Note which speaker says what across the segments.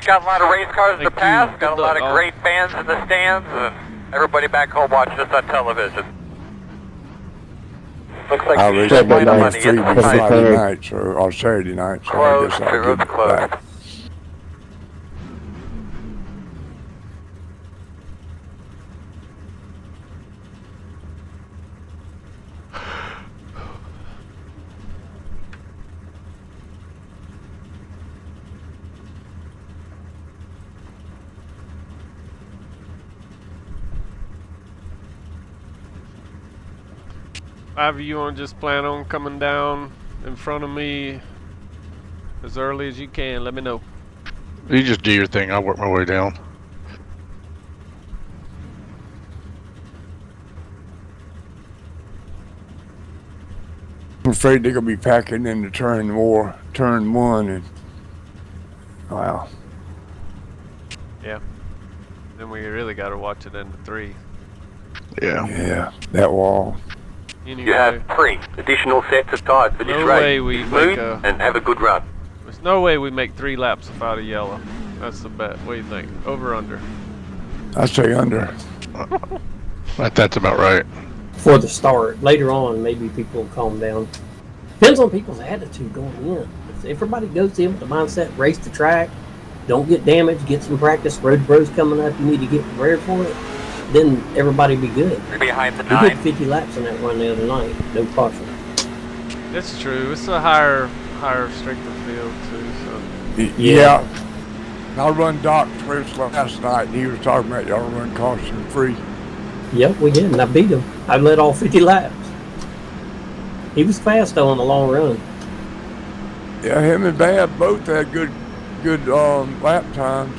Speaker 1: Got a lot of race cars to pass, got a lot of great fans in the stands, and everybody back home watching us on television. Looks like you should find the money. It's
Speaker 2: Friday nights or Saturday nights. So
Speaker 1: closed,
Speaker 2: I guess I'll get
Speaker 1: closed.
Speaker 2: back.
Speaker 3: Either you want to just plan on coming down in front of me as early as you can, let me know.
Speaker 4: You just do your thing, I'll work my way down.
Speaker 2: I'm afraid they're gonna be packing into turn one, and wow.
Speaker 3: Yeah. Then we really got to watch it into 3.
Speaker 2: Yeah, that wall.
Speaker 3: Anyway,
Speaker 1: You have 3 additional sets of tires for this
Speaker 3: no
Speaker 1: race.
Speaker 3: way we
Speaker 1: Smooth
Speaker 3: make a,
Speaker 1: and have a good run.
Speaker 3: there's no way we make 3 laps without a yellow. That's the bet. What do you think? Over, under?
Speaker 2: I say under.
Speaker 4: That's about right.
Speaker 5: For the start. Later on, maybe people will calm down. Depends on people's attitude going in. If everybody goes in with the mindset, race the track, don't get damaged, get some practice, road bro's coming up, you need to get prepared for it, then everybody be good.
Speaker 1: You're behind the
Speaker 5: We
Speaker 1: 9.
Speaker 5: did 50 laps in that run the other night, no caution.
Speaker 3: It's true. It's a higher strength of field too. So
Speaker 2: Yeah. I run Doc's race last night, and he was talking about y'all run caution free.
Speaker 5: Yep, we did, and I beat him. I led all 50 laps. He was fast though on the long run.
Speaker 2: Yeah, him and Bab both had good lap times.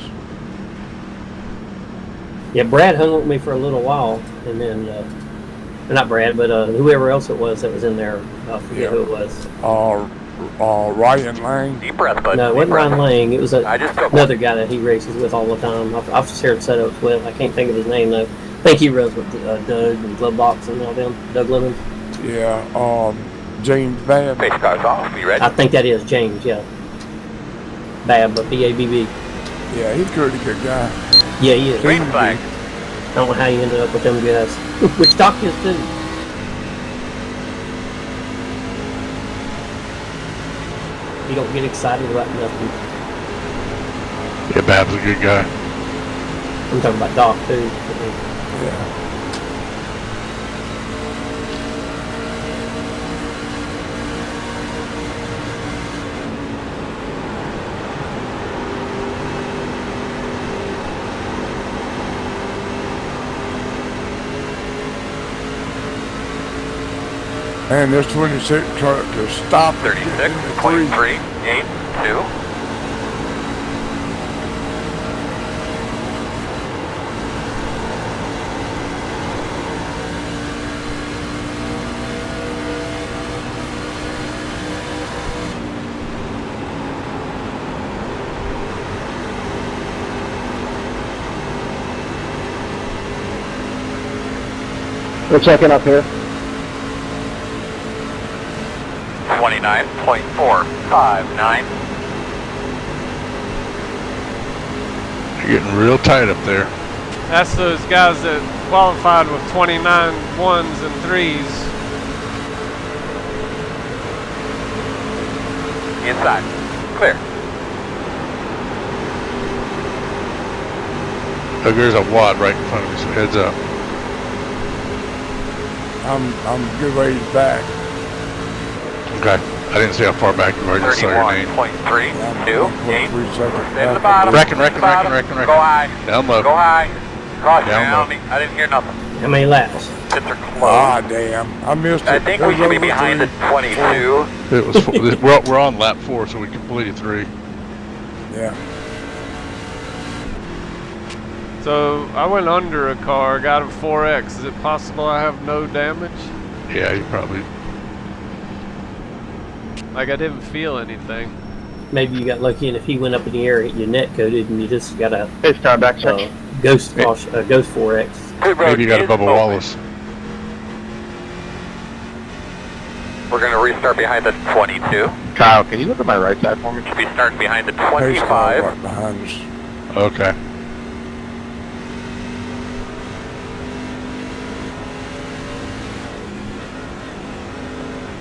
Speaker 5: Yeah, Brad hung with me for a little while, and then, not Brad, but whoever else it was that was in there, I forget who it was.
Speaker 2: Ryan Lang.
Speaker 1: Deep breath, bud.
Speaker 5: No, it wasn't Ryan Lang. It was
Speaker 1: I just took
Speaker 5: another guy that he races with all the time. I've shared setups with. I can't think of his name though. I think he runs with Doug and Glove Box and all them. Doug Lemons.
Speaker 2: Yeah, James Babb.
Speaker 1: Pace car's off. You ready?
Speaker 5: I think that is James. Yeah. Babb, but B-A-B-B.
Speaker 2: Yeah, he's a pretty good guy.
Speaker 5: Yeah, he is.
Speaker 1: Green flag.
Speaker 5: I don't know how you ended up with them guys. Which Doc is too. You don't get excited about nothing.
Speaker 4: Yeah, Bab's a good guy.
Speaker 5: I'm talking about Doc too.
Speaker 2: Yeah. And this 26 truck to stop
Speaker 1: 36.382.
Speaker 6: We're checking up here.
Speaker 1: 29.459.
Speaker 4: You're getting real tight up there.
Speaker 3: that's those guys that qualified with 29 1s and 3s.
Speaker 1: Inside. Clear.
Speaker 4: Oh, there's a wad right in front of me, so heads up.
Speaker 2: I'm a good ways back.
Speaker 4: Okay. I didn't see how far back you were. I just saw your name.
Speaker 1: 31.328.
Speaker 2: 3 seconds.
Speaker 1: Stay at the bottom.
Speaker 4: Reckon.
Speaker 1: Go high.
Speaker 4: Down low.
Speaker 1: Go high. Caution
Speaker 4: Down
Speaker 1: down.
Speaker 4: low.
Speaker 1: I didn't hear nothing.
Speaker 5: How many laps?
Speaker 1: Pits are closed.
Speaker 2: Ah, damn. I missed it.
Speaker 1: I think we should be behind the 22.
Speaker 4: It was. We're on lap 4, so we completed 3.
Speaker 2: Yeah.
Speaker 3: So I went under a car, got a 4X. Is it possible I have no damage?
Speaker 4: Yeah, you probably.
Speaker 3: Like I didn't feel anything.
Speaker 5: Maybe you got lucky, and if he went up in the air, you net coded, and you just got a
Speaker 6: It's time back check.
Speaker 5: ghost 4X.
Speaker 4: Maybe you got a Bubba Wallace.
Speaker 1: We're going to restart behind the 22.
Speaker 6: Kyle, can you look at my right side for me?
Speaker 1: Should be starting behind the
Speaker 2: Pace car
Speaker 1: 25.
Speaker 2: right behind us.
Speaker 4: Okay.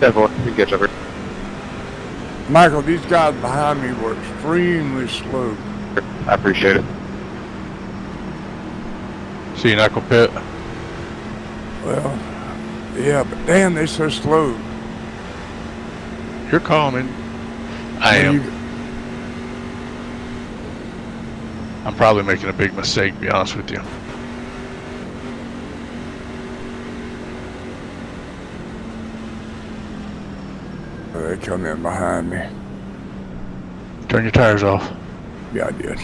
Speaker 6: You get over.
Speaker 2: Michael, these guys behind me were extremely slow.
Speaker 6: I appreciate it.
Speaker 4: So you're not gonna pit?
Speaker 2: Well, yeah, but damn, they're so slow.
Speaker 4: You're calming. I am. I'm probably making a big mistake, to be honest with you.
Speaker 2: They come in behind me.
Speaker 4: Turn your tires off.
Speaker 2: Yeah, I did.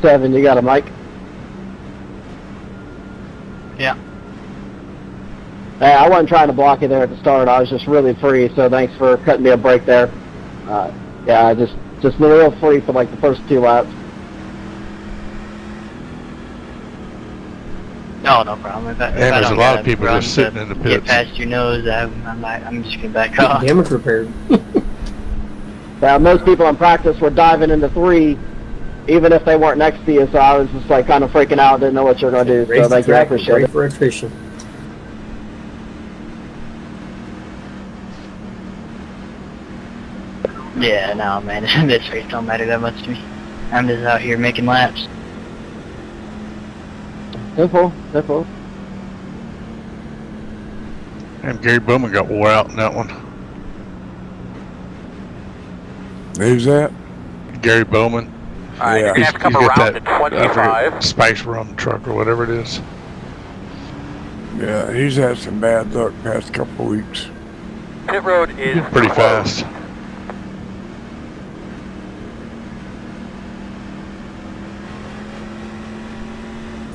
Speaker 6: Seven, you got a mic?
Speaker 7: Yeah.
Speaker 6: Hey, I wasn't trying to block you there at the start. I was just really free, so thanks for cutting me a break there. Yeah, just real free for like the first 2 laps.
Speaker 7: No, no problem. If I
Speaker 4: there's
Speaker 7: don't
Speaker 4: a lot
Speaker 7: gotta
Speaker 4: of people
Speaker 7: run
Speaker 4: just sitting
Speaker 7: to
Speaker 4: in the
Speaker 7: get
Speaker 4: pits.
Speaker 7: past your nose, I'm just gonna back off.
Speaker 5: Damage repaired.
Speaker 6: Most people in practice were diving into 3, even if they weren't next to you, so I was just like kind of freaking out, didn't know what you were going to do,
Speaker 5: Race
Speaker 6: so
Speaker 5: the
Speaker 6: thank you, I
Speaker 5: track,
Speaker 6: appreciate
Speaker 5: ready
Speaker 6: it.
Speaker 5: for attrition.
Speaker 7: Yeah, no, man, this race don't matter that much to me. I'm just out here making laps.
Speaker 6: Simple, simple.
Speaker 4: And Gary Bowman got wore out in that one.
Speaker 2: Who's that?
Speaker 4: Gary Bowman.
Speaker 1: Alright, you're gonna have to come
Speaker 4: He's got
Speaker 1: around
Speaker 4: that,
Speaker 1: to 25.
Speaker 4: spice rum truck or whatever it is.
Speaker 2: Yeah, he's had some bad luck past couple of weeks.
Speaker 1: Pit road is
Speaker 4: Pretty
Speaker 1: closed.
Speaker 4: fast.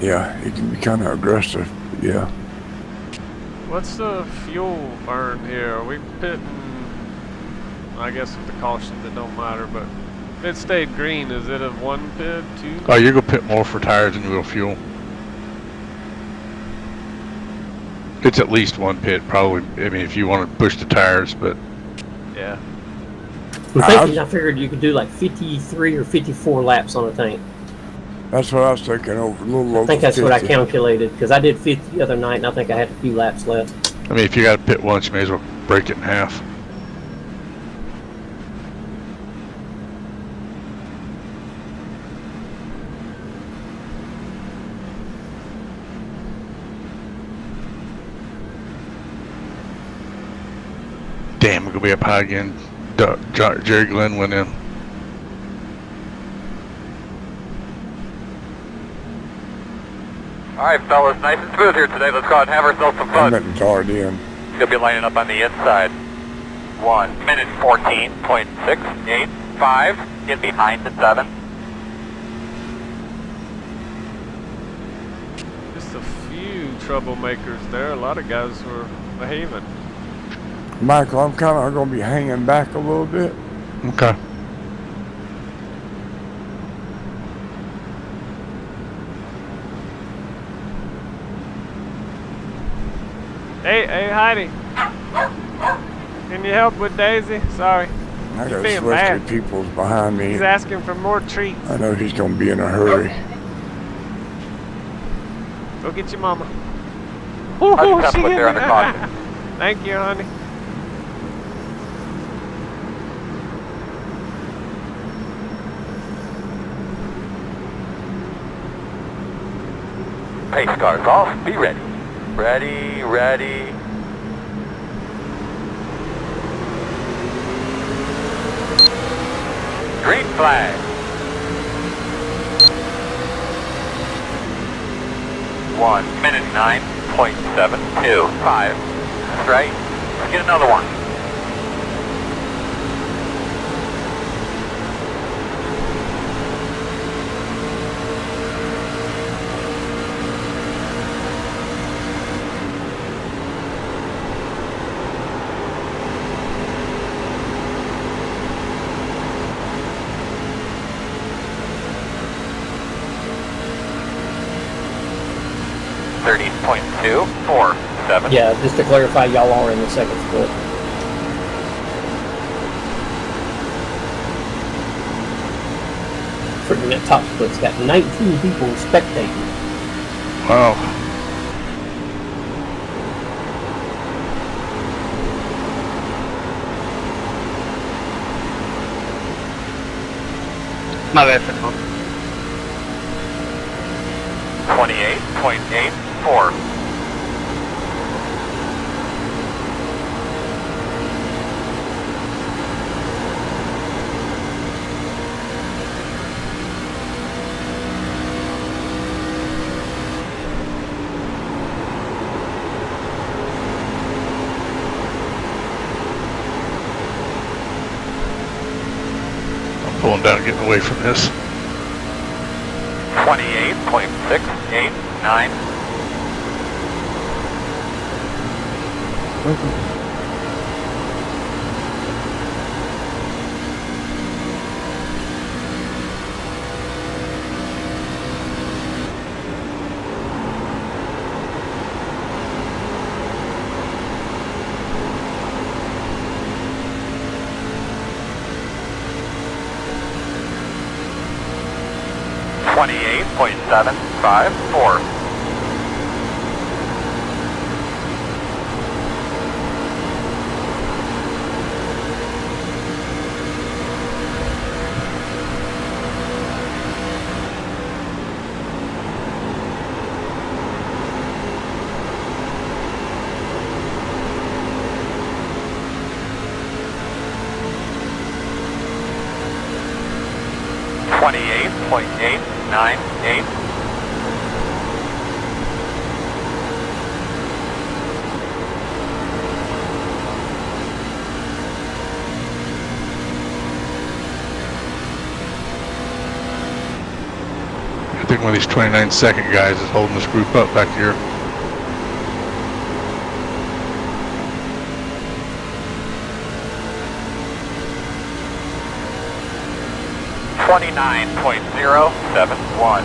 Speaker 2: Yeah, he can be kind of aggressive. Yeah.
Speaker 3: What's the fuel burn here? Are we pitting? I guess with the cautions it don't matter, but if it stayed green, is it a 1 pit, 2?
Speaker 4: Oh, you're gonna pit more for tires than you will fuel. It's at least 1 pit, probably. I mean, if you want to push the tires, but
Speaker 3: Yeah.
Speaker 5: I figured you could do like 53 or 54 laps on a tank.
Speaker 2: That's what I was thinking, over a little over
Speaker 5: I think that's
Speaker 2: 50.
Speaker 5: what I calculated, because I did 50 the other night, and I think I had a few laps left.
Speaker 4: I mean, if you got to pit once, you may as well break it in half. Damn, we're gonna be up high again. Jerry Glenn went in.
Speaker 1: Alright, fellas, nice and smooth here today. Let's go out and have ourselves some fun.
Speaker 2: Edmonton's already in.
Speaker 1: Gonna be lining up on the inside. 1 minute 14.685. Get behind at 7.
Speaker 3: Just a few troublemakers there. A lot of guys were behaving.
Speaker 2: Michael, I'm kind of going to be hanging back a little bit.
Speaker 4: Okay.
Speaker 3: Hey, Heidi. Can you help with Daisy? Sorry.
Speaker 2: I
Speaker 3: He's
Speaker 2: got
Speaker 3: being
Speaker 2: Swiftly
Speaker 3: bad.
Speaker 2: people's behind me.
Speaker 3: He's asking for more treats.
Speaker 2: I know he's going to be in a hurry.
Speaker 3: Go get your mama.
Speaker 1: I'll just
Speaker 3: She
Speaker 1: put there
Speaker 3: getting-
Speaker 1: under caution.
Speaker 3: Thank you, honey.
Speaker 1: Pace cars off. Be ready. Ready, ready. Green flag. 1 minute 9.725. That's right. Let's get another one. .247.
Speaker 5: Yeah, just to clarify, y'all are in the second split. Freaking that top split's got 19 people spectating.
Speaker 4: Wow.
Speaker 7: My bad.
Speaker 1: 28.84.
Speaker 4: I'm pulling down, getting away from this.
Speaker 1: 28.689. .754. .898.
Speaker 4: I think one of these 29-second guys is holding this group up back here. .071.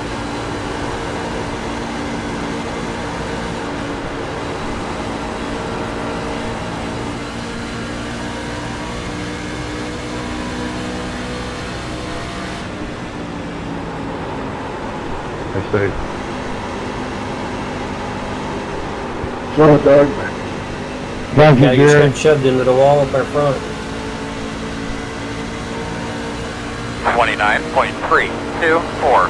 Speaker 4: I say.
Speaker 6: Slow it, Doug. Thank you,
Speaker 5: Yeah, you just
Speaker 6: Jerry.
Speaker 5: got shoved into the wall up our front.
Speaker 1: 29.324.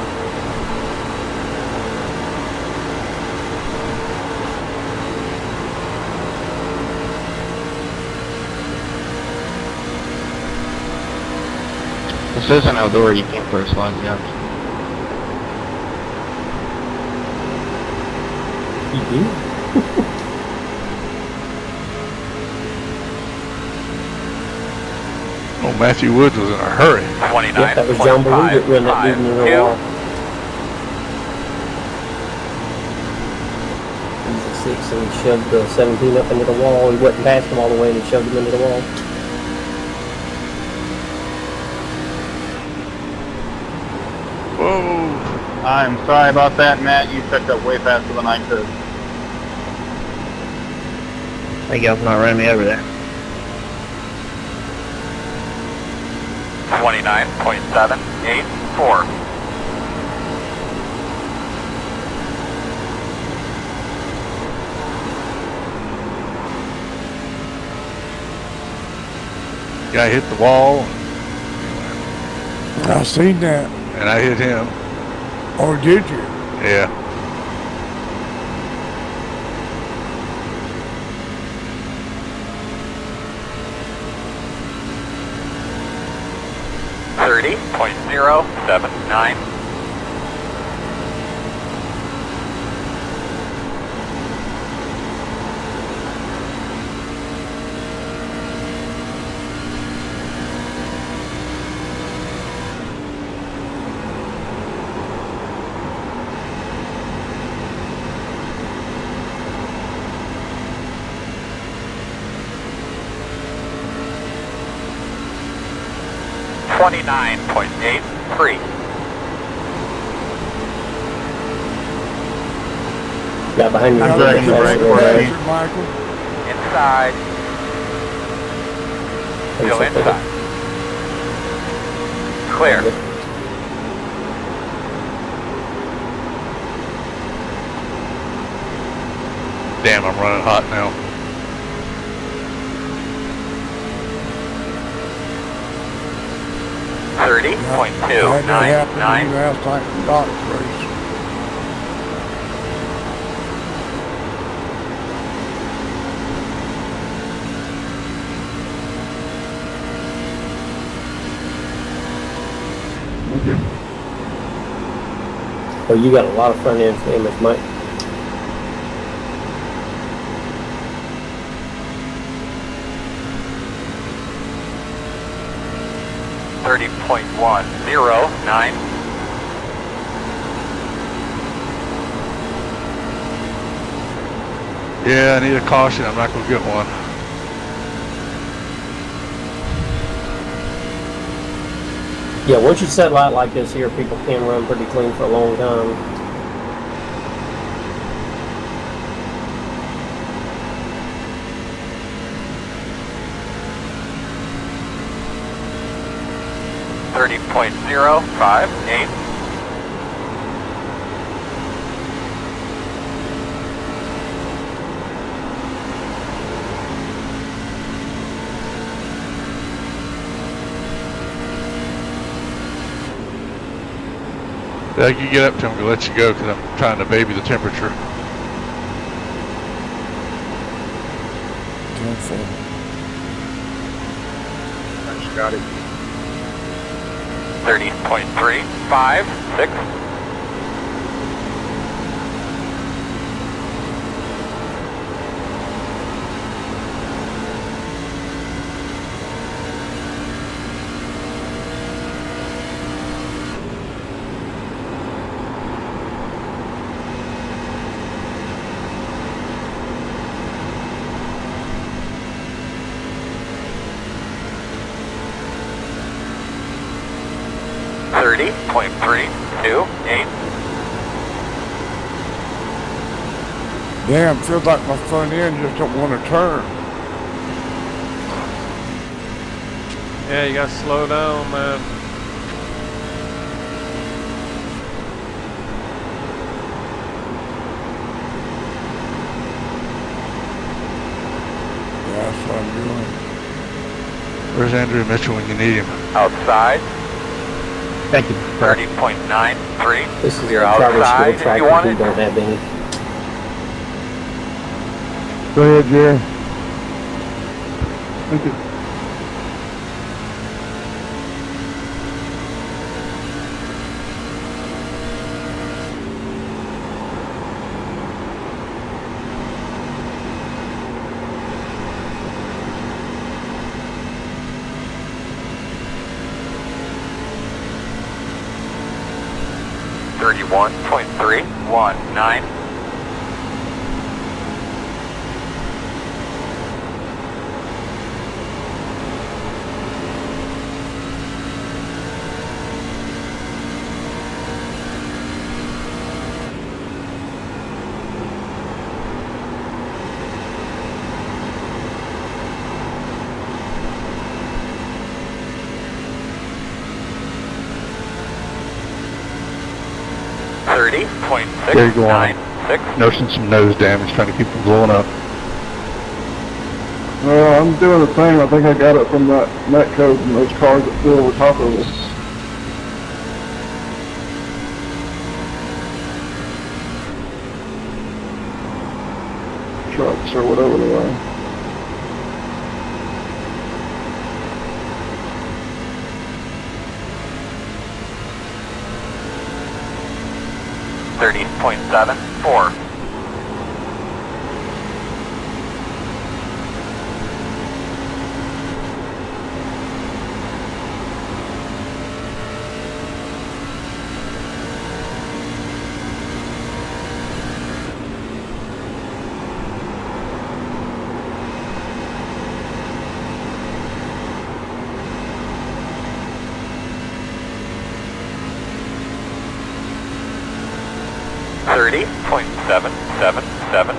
Speaker 7: This is an outdoor, you can't throw slides out.
Speaker 5: You do?
Speaker 4: Oh, Matthew Woods was in a hurry.
Speaker 5: Yep, that was John Baloo that run that dude into the wall. He's a 6 and he shoved the 17 up into the wall. He wasn't past him all the way and he shoved him into the wall.
Speaker 4: Whoa.
Speaker 8: I'm sorry about that, Matt. You picked up way faster than I could.
Speaker 7: Thank y'all for not running me over there.
Speaker 1: 29.784.
Speaker 4: Guy hit the wall,
Speaker 2: I seen that.
Speaker 4: and I hit him.
Speaker 2: Oh, did you?
Speaker 4: Yeah.
Speaker 1: .079. .29.83.
Speaker 5: Got behind you.
Speaker 8: I'm dragging the brake for you.
Speaker 2: Michael.
Speaker 1: Inside. Still inside. Clear.
Speaker 4: Damn, I'm running hot now.
Speaker 2: .299. Last time from Doc's race.
Speaker 5: Oh, you got a lot of front end damage, Mike.
Speaker 1: .109.
Speaker 4: Yeah, I need a caution. I'm not gonna get one.
Speaker 5: Yeah, once you settle out like this here, people can run pretty clean for a long time.
Speaker 1: .058.
Speaker 4: Yeah, you get up to him, I'm gonna let you go because I'm trying to baby the temperature.
Speaker 2: 10-4.
Speaker 8: Got it.
Speaker 1: 30.356. .328.
Speaker 2: Damn, feels like my front end just don't want to turn.
Speaker 3: Yeah, you gotta slow down, man.
Speaker 2: Yeah, that's what I'm doing.
Speaker 4: Where's Andrew Mitchell when you need him?
Speaker 1: Outside.
Speaker 6: Thank you.
Speaker 1: 30.93.
Speaker 5: This is
Speaker 1: You're
Speaker 5: a Traverse
Speaker 1: outside
Speaker 5: Field
Speaker 1: if
Speaker 5: track
Speaker 1: you
Speaker 5: if
Speaker 1: want
Speaker 5: we
Speaker 1: it.
Speaker 5: don't have any.
Speaker 6: Go ahead, Jerry. Thank you.
Speaker 1: .319.
Speaker 4: There you go on.
Speaker 1: 30.696.
Speaker 4: Nursing some nose damage, trying to keep them blowing up.
Speaker 6: Well, I'm doing the same. I think I got it from that net code and those cars that flew over top of us. Trucks or whatever they are.
Speaker 1: .74. .777.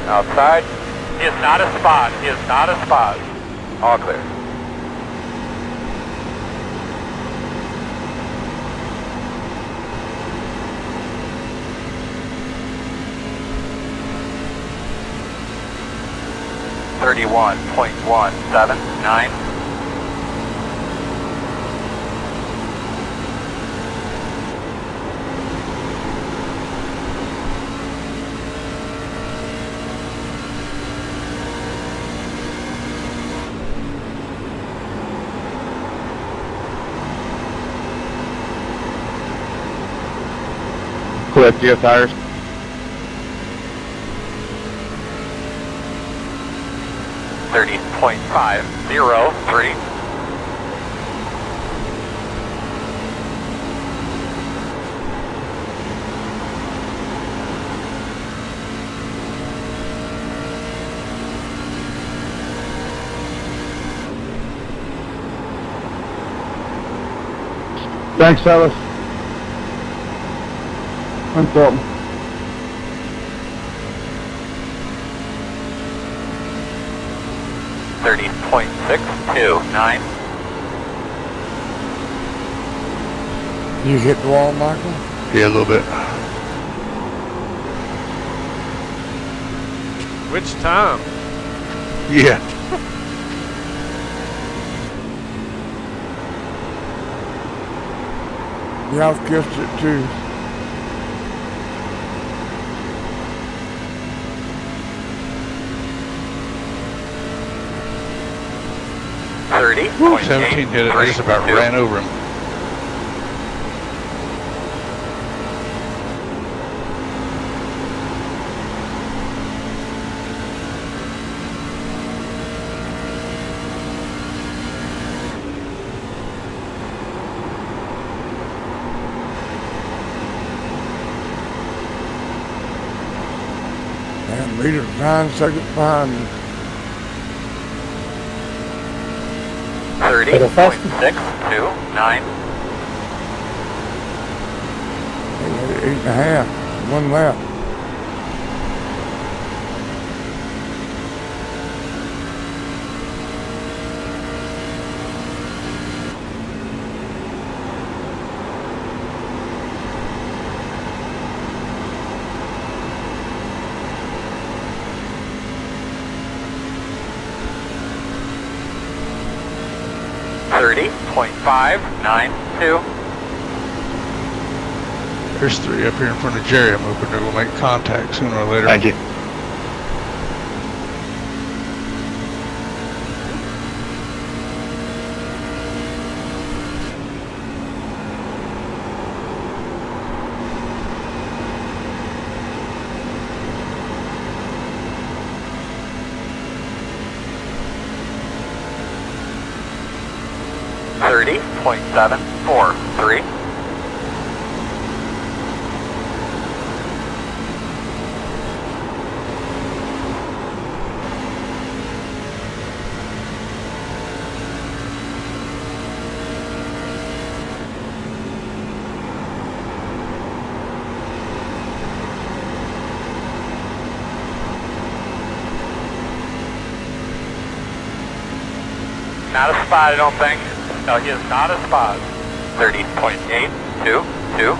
Speaker 1: Outside is not a spot. Is not a spot. All clear. .179.
Speaker 8: Cliff, do you have tires?
Speaker 1: 30.503.
Speaker 6: Thanks, fellas. I'm Dalton.
Speaker 1: .629.
Speaker 2: You hit the wall, Michael?
Speaker 4: Yeah, a little bit.
Speaker 3: Which time?
Speaker 4: Yeah.
Speaker 2: Yeah, I've kissed it too.
Speaker 4: Woo, 17 hit it. I just about ran over him.
Speaker 2: And leader 9 seconds behind me.
Speaker 1: 30.629.
Speaker 2: 8.5. 1 left.
Speaker 1: .592.
Speaker 4: There's 3 up here in front of Jerry. I'm hoping they'll make contact sooner or later.
Speaker 8: Thank you.
Speaker 1: .743. Not a spot, I don't think. No, he is not a spot. 30.822.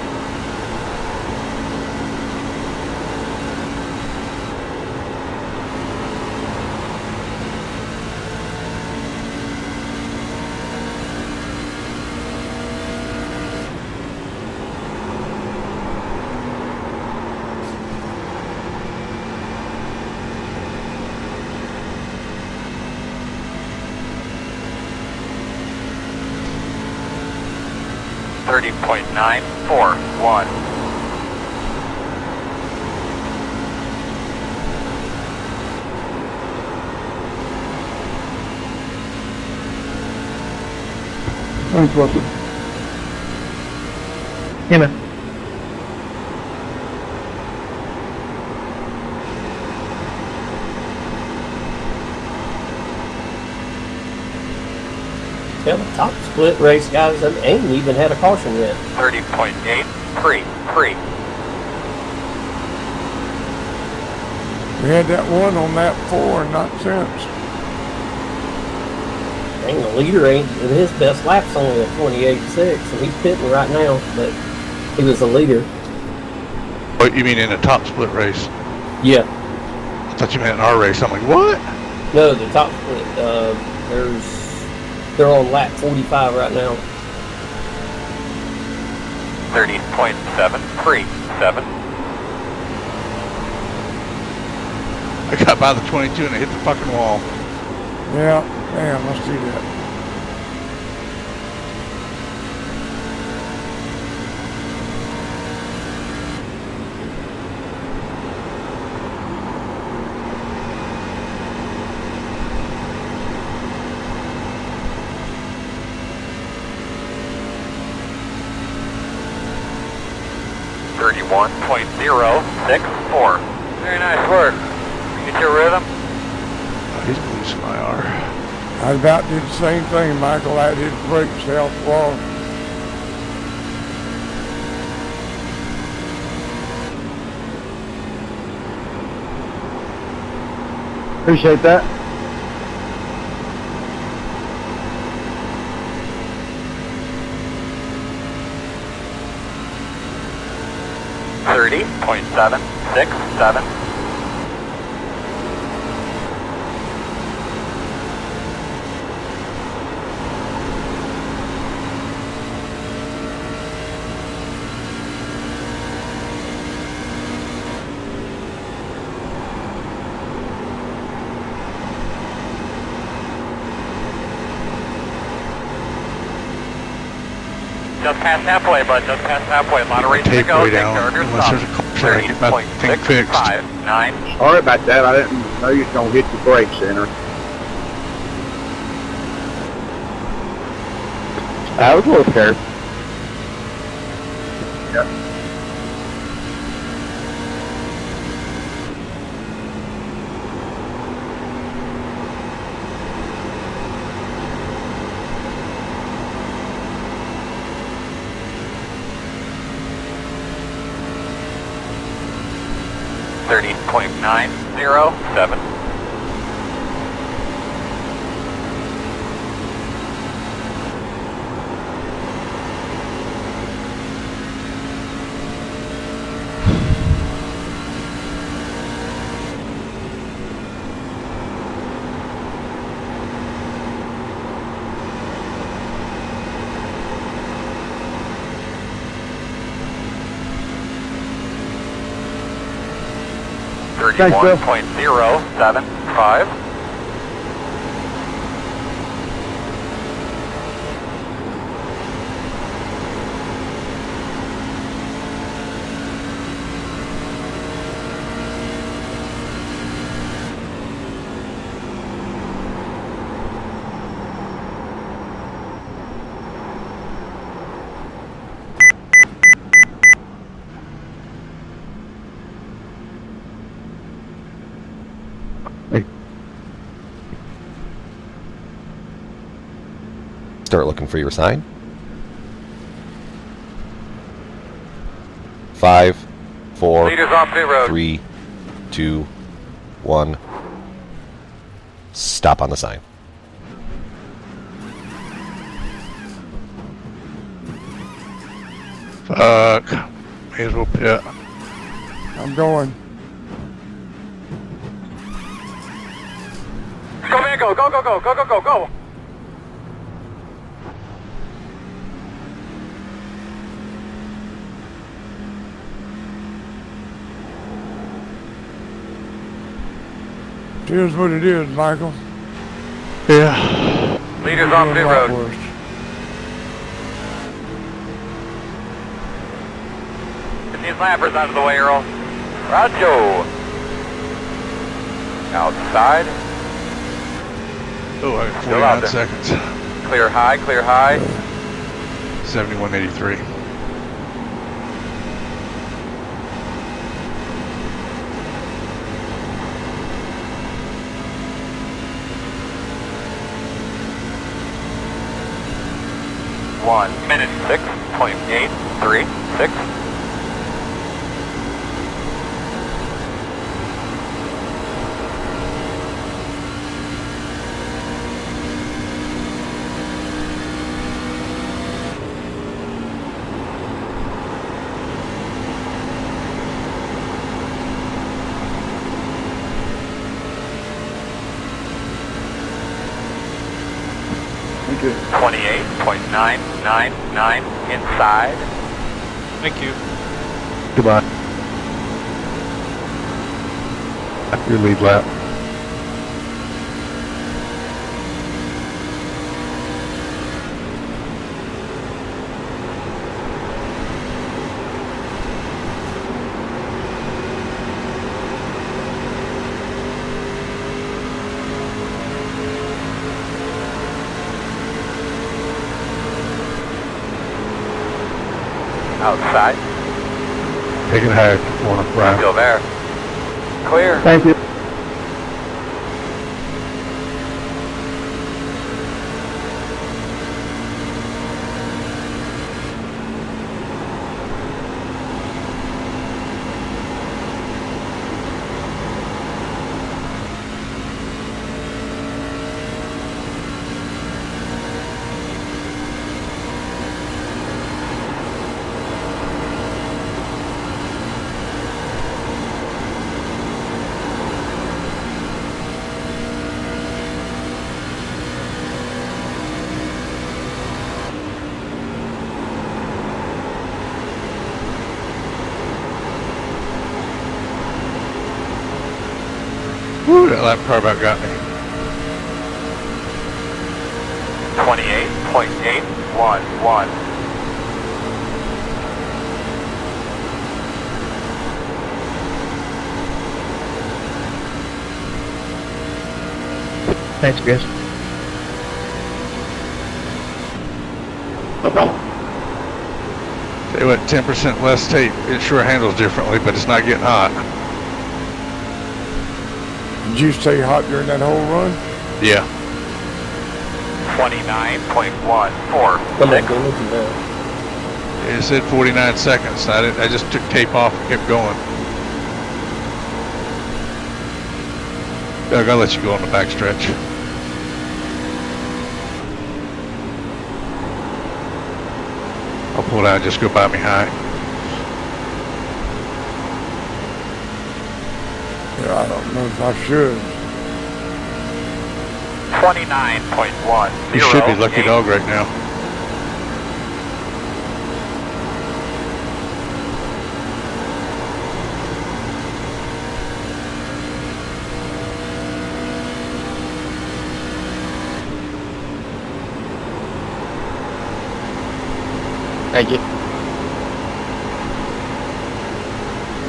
Speaker 1: .941.
Speaker 6: Thanks, Wilson. Yeah, man.
Speaker 5: Yeah, the top split race guys ain't even had a caution yet.
Speaker 1: 30.833.
Speaker 2: We had that one on lap 4 and not since.
Speaker 5: Dang, the leader ain't, his best lap's only a 28.6, and he's pitting right now, but he was the leader.
Speaker 4: Oh, you mean in a top split race?
Speaker 5: Yeah.
Speaker 4: I thought you meant in our race. I'm like, what?
Speaker 5: No, the top split, they're on lap 45 right now.
Speaker 1: 30.737.
Speaker 4: I got by the 22 and I hit the fucking wall.
Speaker 2: Yeah, damn, let's do that.
Speaker 1: .064. Very nice work. Get your rhythm.
Speaker 4: Oh, he's losing my R.
Speaker 2: I about did the same thing, Michael. I did break self wall.
Speaker 6: Appreciate that.
Speaker 1: .767. Just past halfway, bud. Just past halfway. A lot of racing to
Speaker 4: Take
Speaker 1: go.
Speaker 4: way
Speaker 1: Take
Speaker 4: down,
Speaker 1: care of your
Speaker 4: unless
Speaker 1: stop.
Speaker 4: there's a caution, I get my thing fixed.
Speaker 1: 30.659.
Speaker 8: Sorry about that. I didn't know you was gonna hit your brake center.
Speaker 6: I was a little scared.
Speaker 8: Yep.
Speaker 1: .907.
Speaker 6: Thanks, Bill.
Speaker 1: 31.075.
Speaker 9: Start looking for your sign. 5, 4,
Speaker 1: Leaders off pit road.
Speaker 9: 3, 2, 1. Stop on the sign.
Speaker 4: Fuck. May as well pit.
Speaker 2: I'm going.
Speaker 1: Go, man, go, go, go, go, go, go, go, go.
Speaker 2: Here's what it is, Michael.
Speaker 4: Yeah.
Speaker 1: Leaders off pit
Speaker 2: Doing a lot
Speaker 1: road.
Speaker 2: worse.
Speaker 1: Get these lappers out of the way, Earl. Roger. Outside.
Speaker 4: Oh, I got
Speaker 1: Still out
Speaker 4: 49
Speaker 1: there.
Speaker 4: seconds.
Speaker 1: Clear high, clear high.
Speaker 4: 71.83.
Speaker 1: One minute 6.836. 28.999 inside.
Speaker 3: Thank you.
Speaker 4: Goodbye. Your lead lap.
Speaker 1: Outside.
Speaker 4: Take it higher. One right.
Speaker 1: Still there. Clear.
Speaker 6: Thank you.
Speaker 4: Woo, that lap car about got me.
Speaker 1: 28.811.
Speaker 7: Thanks, Chris.
Speaker 4: They went 10% less tape. It sure handles differently, but it's not getting hot.
Speaker 2: Did you stay hot during that whole run?
Speaker 4: Yeah.
Speaker 1: 29.146.
Speaker 4: It said 49 seconds. I just took tape off and kept going. Doug, I'll let you go on the backstretch. I'll pull out and just go by me high.
Speaker 2: Yeah, I don't know if I should.
Speaker 1: 29.1.
Speaker 4: You should be lucky dog right now.
Speaker 7: Thank you.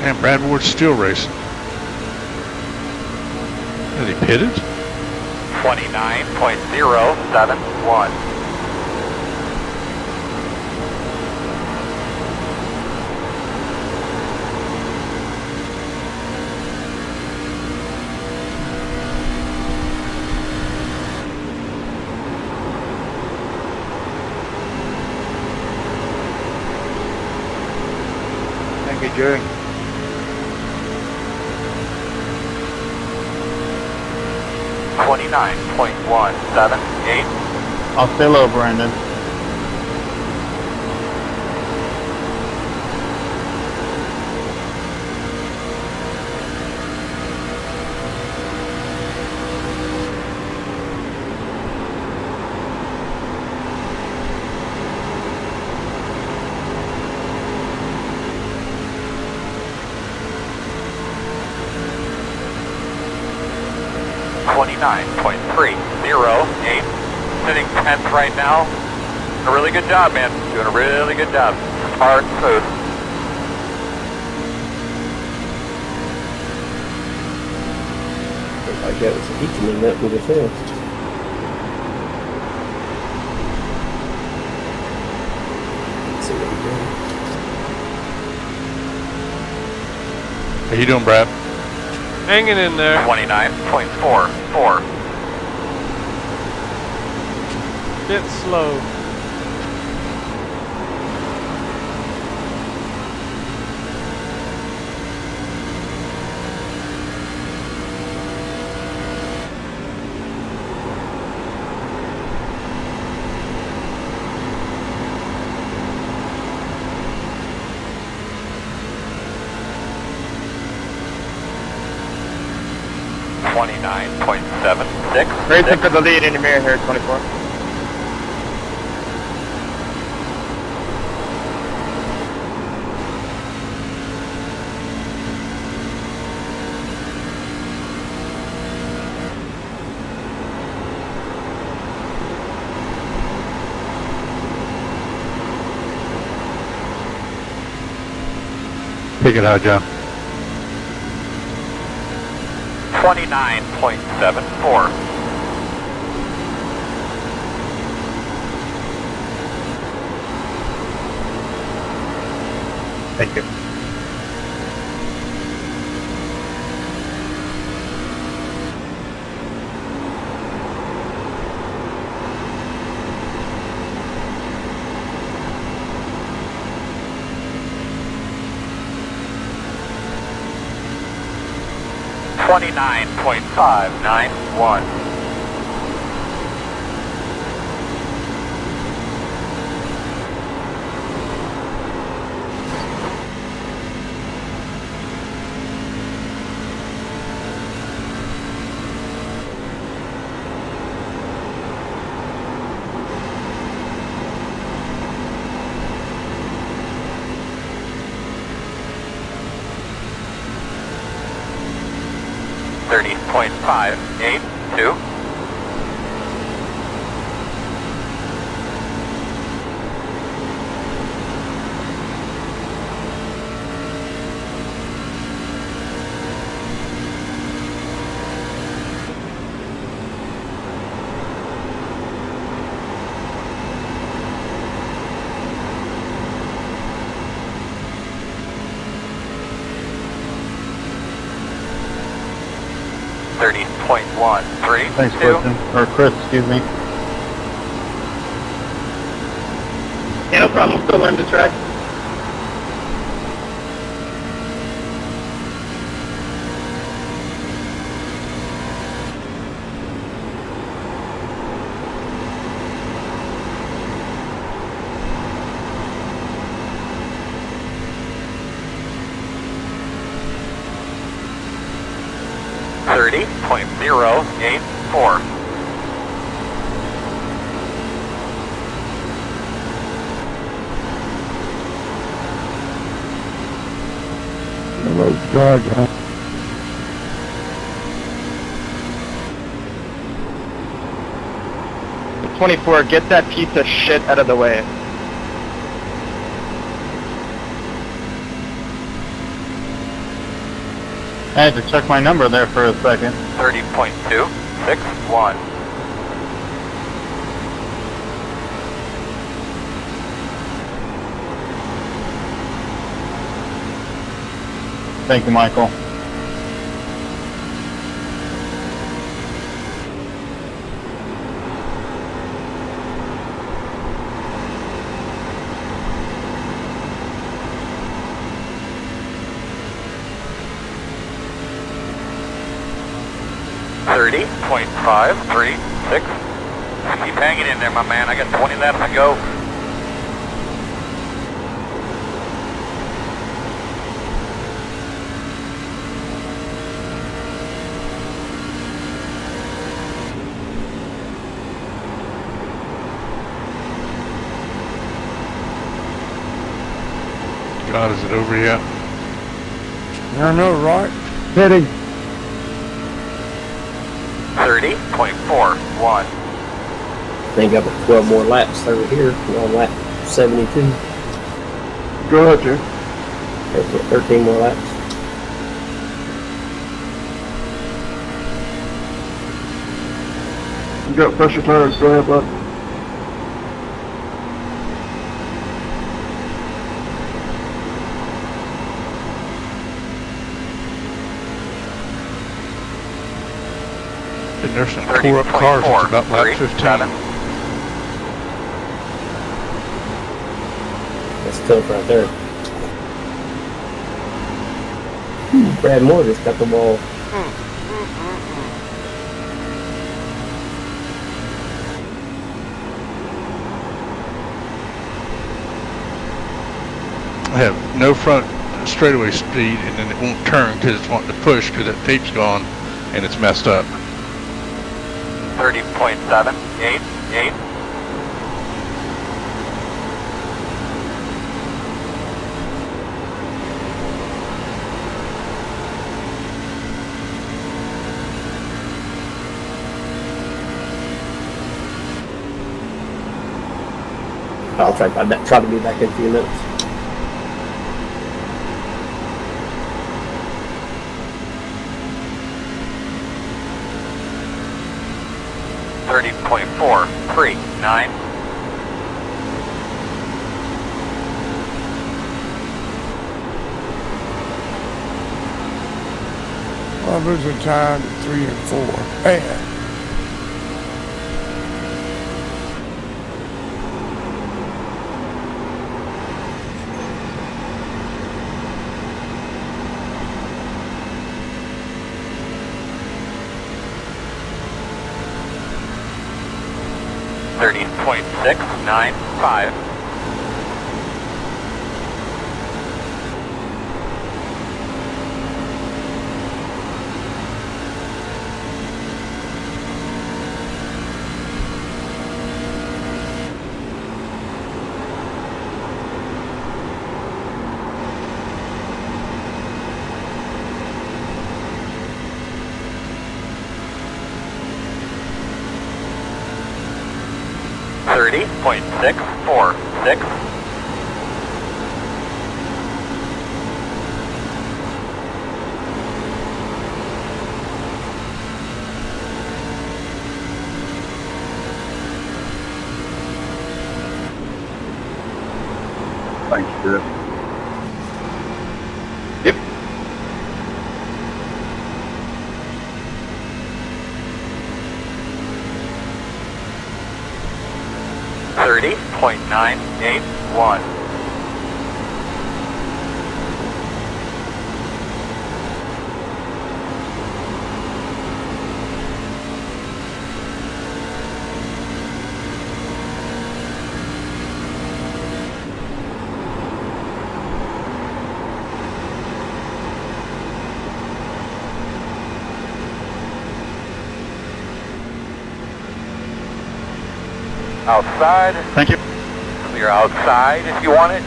Speaker 4: And Brad Ward's still racing. Has he pitted?
Speaker 1: 29.071.
Speaker 7: Thank you, Jerry.
Speaker 1: 29.178.
Speaker 8: I'll stay low, Brandon.
Speaker 1: .308. Sitting 10th right now. A really good job, man. Doing a really good job. Hard and smooth.
Speaker 5: Like that was equally that with the fast. Let's see what we're doing.
Speaker 4: How you doing, Brad?
Speaker 3: Hanging in there.
Speaker 1: 29.44.
Speaker 3: Bit slow.
Speaker 1: .76.
Speaker 8: Racing for the lead in the mirror here, 24.
Speaker 4: Take it out, John.
Speaker 1: 29.74.
Speaker 8: Thank you.
Speaker 1: $29.591. $30.582.
Speaker 8: Thanks, Clifton. Or Chris, excuse me. Yeah, no problem. Still learn the track. $30.084.
Speaker 2: Hello, God, huh?
Speaker 6: $24, get that piece of shit out of the way.
Speaker 8: I had to check my number there for a second.
Speaker 1: 30.261.
Speaker 8: Thank you, Michael.
Speaker 1: $30.536. Keep hanging in there, my man. I got 20 laps to go.
Speaker 4: God, is it over yet?
Speaker 2: I know, right?
Speaker 6: Hitting.
Speaker 1: 30.41.
Speaker 5: I think I've got 12 more laps over here. We're on lap 72.
Speaker 6: Go ahead, Jim.
Speaker 5: 13 more laps.
Speaker 6: You got pressure tires, go ahead, bud.
Speaker 4: And there's some tore up cars at about lap 15.
Speaker 5: That's tough right there. Brad Moore just got the ball.
Speaker 4: I have no front straightaway speed, and then it won't turn because it's wanting to push because that tape's gone and it's messed up.
Speaker 1: 30.788.
Speaker 5: I'll try to be back in a few minutes.
Speaker 1: 30.439.
Speaker 2: Well, I'm losing time at 3 and 4. Man.
Speaker 1: .695. .646.
Speaker 8: Thanks, Chris. Yep.
Speaker 1: .981. Outside.
Speaker 8: Thank you.
Speaker 1: Clear outside if you want it.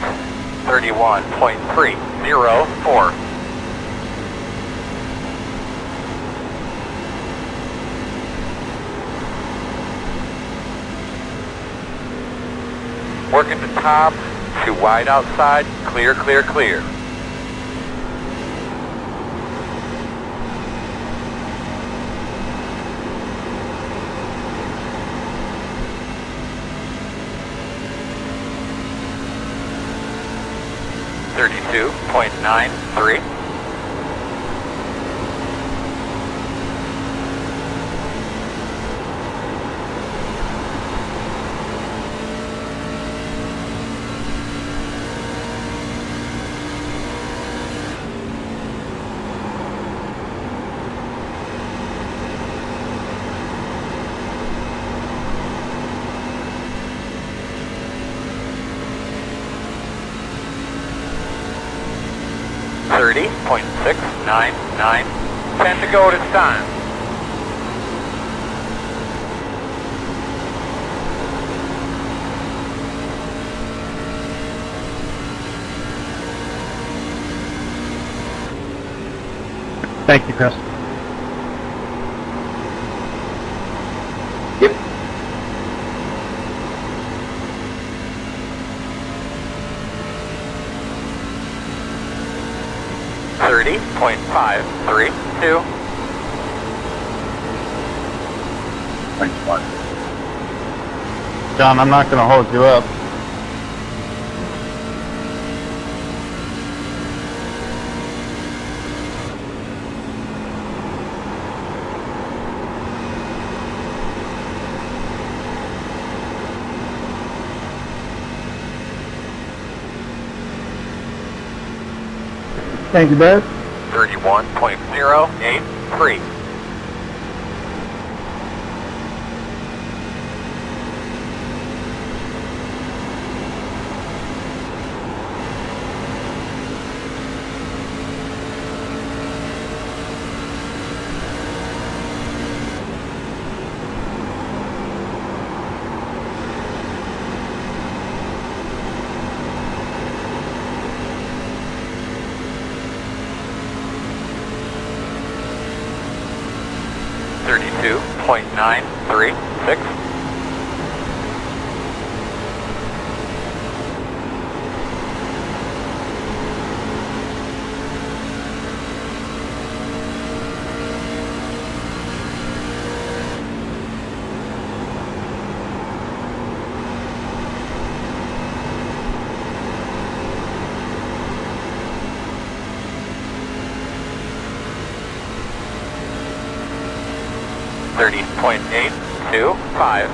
Speaker 1: 31.304. Working the top, too wide outside, clear, clear, clear. .93. .699. 10 to go this time.
Speaker 8: Thank you, Chris. Yep. .532. Thanks, Mark. John, I'm not going to hold you up. Thank you, Beth.
Speaker 1: 31.083. .936. 30.825.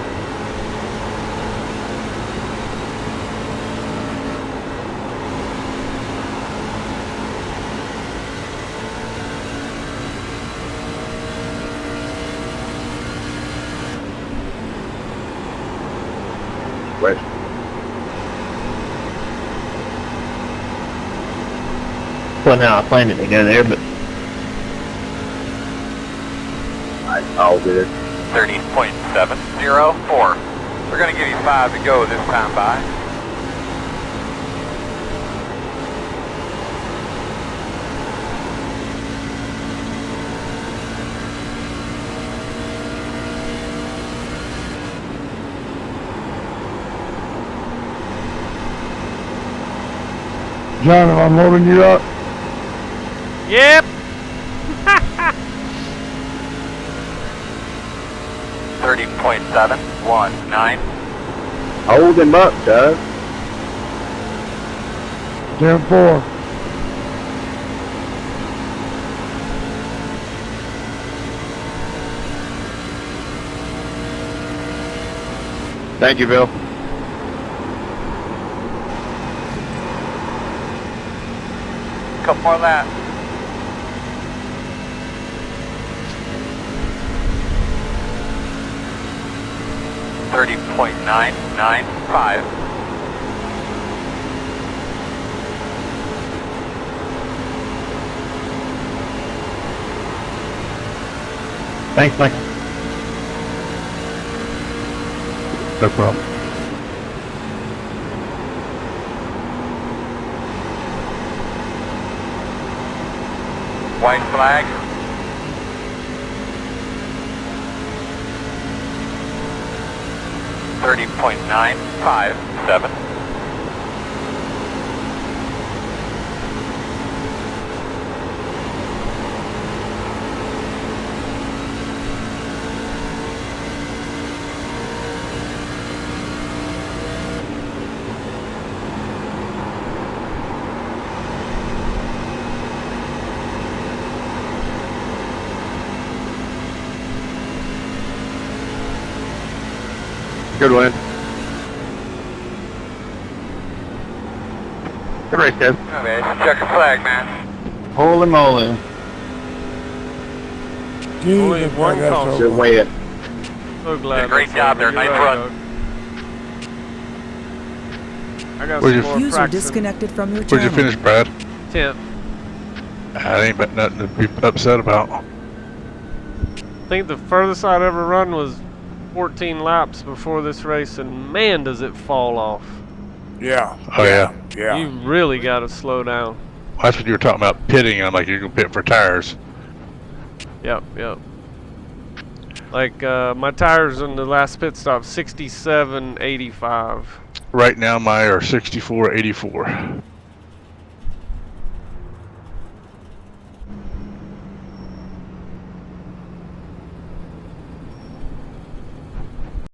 Speaker 8: Wait.
Speaker 7: Well, now I planned it to go there, but
Speaker 8: I'll get it.
Speaker 1: 30.704. We're going to give you 5 to go this time by.
Speaker 2: John, am I loading you up?
Speaker 3: Yep.
Speaker 1: 30.719.
Speaker 8: Hold him up, Doug.
Speaker 2: 10-4.
Speaker 8: Thank you, Bill.
Speaker 1: Couple more laps. .995.
Speaker 7: thanks, Mike.
Speaker 4: No problem.
Speaker 1: White flag. .957.
Speaker 8: Good win. Good race, Ted.
Speaker 1: Okay, check the flag, man.
Speaker 8: Holy moly.
Speaker 3: Only
Speaker 2: Jesus,
Speaker 3: one
Speaker 2: that's
Speaker 3: caution.
Speaker 8: Good win.
Speaker 3: So glad.
Speaker 1: Great
Speaker 3: that's
Speaker 1: job
Speaker 3: over.
Speaker 1: there,
Speaker 3: You're
Speaker 1: nice
Speaker 3: right,
Speaker 1: run.
Speaker 3: Doug. I got
Speaker 4: Where'd
Speaker 3: some
Speaker 4: you-
Speaker 3: more
Speaker 10: User
Speaker 3: practicing.
Speaker 10: disconnected from your
Speaker 4: Where'd you
Speaker 10: channel.
Speaker 4: finish, Brad?
Speaker 3: 10th.
Speaker 4: That ain't but nothing to be upset about.
Speaker 3: I think the furthest I'd ever run was 14 laps before this race, and man, does it fall off.
Speaker 2: Yeah.
Speaker 4: Oh yeah.
Speaker 2: Yeah.
Speaker 3: You really got to slow down.
Speaker 4: That's what you were talking about, pitting. I'm like, you're gonna pit for tires.
Speaker 3: Yep. Like my tires in the last pit stop, 67.85.
Speaker 4: Right now, my are 64.84.